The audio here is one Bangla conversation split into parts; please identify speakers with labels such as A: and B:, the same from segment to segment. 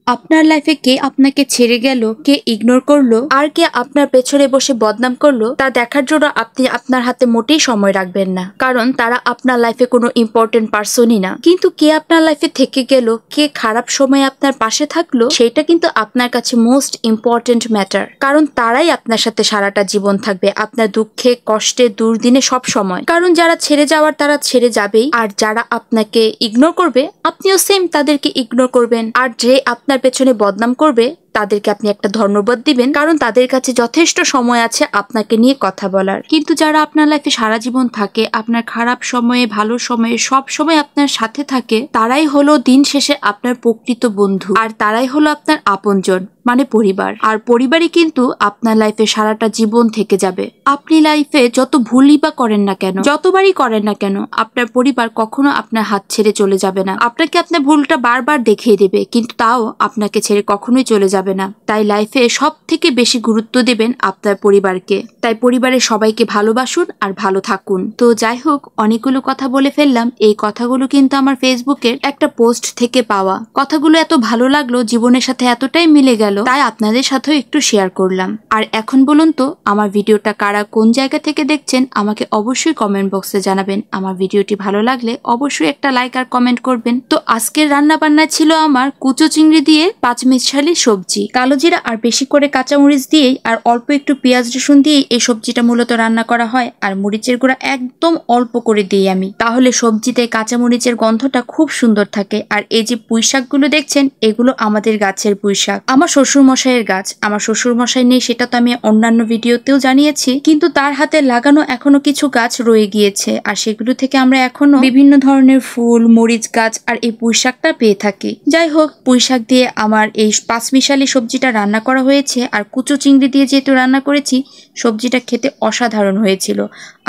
A: আপনার লাইফে কে আপনাকে ছেড়ে গেল, কে ইগনোর করলো, আর কে আপনার পেছনে বসে বদনাম করলো তা দেখার জন্য আপনি আপনার হাতে মোটেই সময় রাখবেন না, কারণ তারা আপনার লাইফে কোনো ইম্পর্টেন্ট পার্সনই না। কিন্তু কে আপনার লাইফে থেকে গেল, কে খারাপ সময়ে আপনার পাশে থাকলো, সেটা কিন্তু আপনার কাছে মোস্ট ইম্পর্টেন্ট ম্যাটার, কারণ তারাই আপনার সাথে সারাটা জীবন থাকবে, আপনার দুঃখে কষ্টে দুর্দিনে সব সময়। কারণ যারা ছেড়ে যাওয়ার তারা ছেড়ে যাবেই, আর যারা আপনাকে ইগনোর করবে আপনিও সেম তাদেরকে ইগনোর করবেন। আর যে আপনার পেছনে বদনাম করবে তাদেরকে আপনি একটা ধন্যবাদ দিবেন, কারণ তাদের কাছে যথেষ্ট সময় আছে আপনাকে নিয়ে কথা বলার। কিন্তু যারা আপনার লাইফে সারা জীবন থাকে, আপনার খারাপ সময়ে ভালো সময়ে সব সময় আপনার সাথে থাকে, তারাই হলো দিন শেষে আপনার প্রকৃত বন্ধু, আর তারাই হলো আপনার আপনজন, মানে পরিবার। আর পরিবারই কিন্তু আপনার লাইফে সারাটা জীবন থেকে যাবে। আপনি লাইফে যত ভুলই বা করেন না কেন, যতবারই করেন না কেন, আপনার পরিবার কখনো আপনার হাত ছেড়ে চলে যাবে না। আপনাকে আপনার ভুলটা বারবার দেখিয়ে দেবে, কিন্তু তাও আপনাকে ছেড়ে কখনোই চলে যাবে না। তাই লাইফে সব থেকে বেশি গুরুত্ব দেবেন আপনার পরিবারকে। তাই পরিবারের সবাইকে ভালোবাসুন আর ভালো থাকুন। তো যাই হোক, অনেকগুলো কথা বলে ফেললাম। এই কথাগুলো কিন্তু আমার ফেসবুকের একটা পোস্ট থেকে পাওয়া। কথাগুলো এত ভালো লাগলো, জীবনের সাথে এতটাই মিলে গেল, তাই আপনাদের সাথেও একটু শেয়ার করলাম। আর এখন বলুন তো, আমার ভিডিওটা কারা কোন জায়গা থেকে দেখছেন আমাকে অবশ্যই কমেন্ট বক্সে জানাবেন। আমার ভিডিওটি ভালো লাগলে অবশ্যই একটা লাইক আর কমেন্ট করবেন। তো আজকের রান্না বান্না ছিল আমার কুচো চিংড়ি দিয়ে পাঁচমিশালি সবজি, কালো জিরা আর বেশি করে কাঁচামরিচ দিয়েই আর অল্প একটু পেঁয়াজ রসুন দিয়েই এই সবজিটা মূলত রান্না করা হয়। আর মরিচের গুঁড়া একদম অল্প করে দিই আমি, তাহলে সবজিতে কাঁচামরিচের গন্ধটা খুব সুন্দর থাকে। আর এই যে পুঁই শাকগুলো দেখছেন, এগুলো আমাদের গাছের পুঁই শাক, আমার শ্বশুর মশাইয়ের গাছ। আমার শ্বশুর মশাই নেই সেটা তো আমি অন্যান্য ভিডিওতেও জানিয়েছি, কিন্তু তার হাতে লাগানো এখনো কিছু গাছ রয়ে গিয়েছে, আর সেগুলো থেকে আমরা এখনো বিভিন্ন ধরনের ফুল, মরিচ গাছ আর এই পুঁই শাকটা পেয়ে থাকি। যাই হোক, পুঁই শাক দিয়ে আমার এই পাঁচমিশালি সবজিটা রান্না করা হয়েছে, আর কুচো চিংড়ি দিয়ে যেহেতু রান্না করেছি, সবজিটা খেতে অসাধারণ হয়েছিল।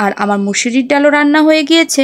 A: আর আমার মুসুরির ডালও রান্না হয়ে গিয়েছে।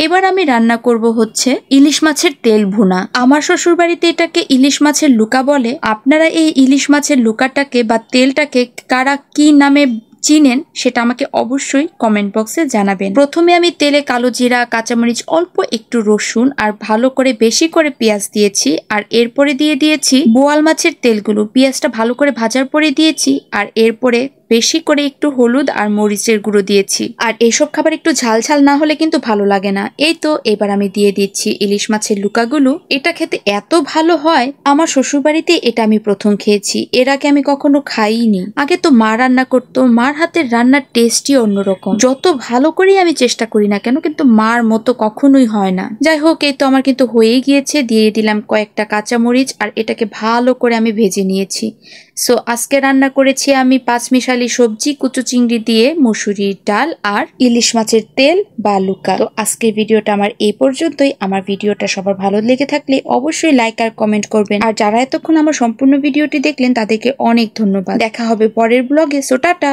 A: এবার আমি রান্না করব হচ্ছে ইলিশ মাছের তেল ভুনা। আমার শ্বশুর বাড়িতে এটাকে ইলিশ মাছের লুকা বলে। আপনারা এই ইলিশ মাছের লুকাটাকে বা তেলটাকে কারা কি নামে চিনেন সেটা আমাকে অবশ্যই কমেন্ট বক্সে জানাবেন। প্রথমে আমি তেলে কালো জিরা, কাঁচামরিচ, অল্প একটু রসুন আর ভালো করে বেশি করে পেঁয়াজ দিয়েছি। আর এরপরে দিয়ে দিয়েছি বোয়াল মাছের তেলগুলো। পেঁয়াজটা ভালো করে ভাজার পরে দিয়েছি, আর এরপরে বেশি করে একটু হলুদ আর মরিচের গুঁড়ো দিয়েছি। আর এসব খাবার একটু ঝাল ঝাল না হলে কিন্তু ভালো লাগে না। এই তো এবার আমি দিয়ে দিচ্ছি ইলিশ মাছের লুকাগুলো। এটা খেতে এত ভালো হয়, আমার শ্বশুর বাড়িতে এটা আমি প্রথম খেয়েছি, এর আগে আমি কখনো খাইনি। আগে তো মা রান্না করতো, মার হাতের রান্নার টেস্টই অন্যরকম। যত ভালো করেই আমি চেষ্টা করি না কেন, কিন্তু মার মতো কখনোই হয় না। যাই হোক, এই তো আমার কিন্তু হয়েই গিয়েছে। দিয়ে দিলাম কয়েকটা কাঁচামরিচ, আর এটাকে ভালো করে আমি ভেজে নিয়েছি। সো আজকে রান্না করেছি আমি পাঁচমিশালি সবজি, কুচো চিংড়ি দিয়ে মসুরির ডাল আর ইলিশ মাছের তেল বা লুকা। তো আজকের ভিডিওটা আমার এই পর্যন্তই। আমার ভিডিওটা সবার ভালো লেগে থাকলে অবশ্যই লাইক আর কমেন্ট করবেন। আর যারা এতক্ষণ আমার সম্পূর্ণ ভিডিওটি দেখলেন তাদেরকে অনেক ধন্যবাদ। দেখা হবে পরের ব্লগে। So tata.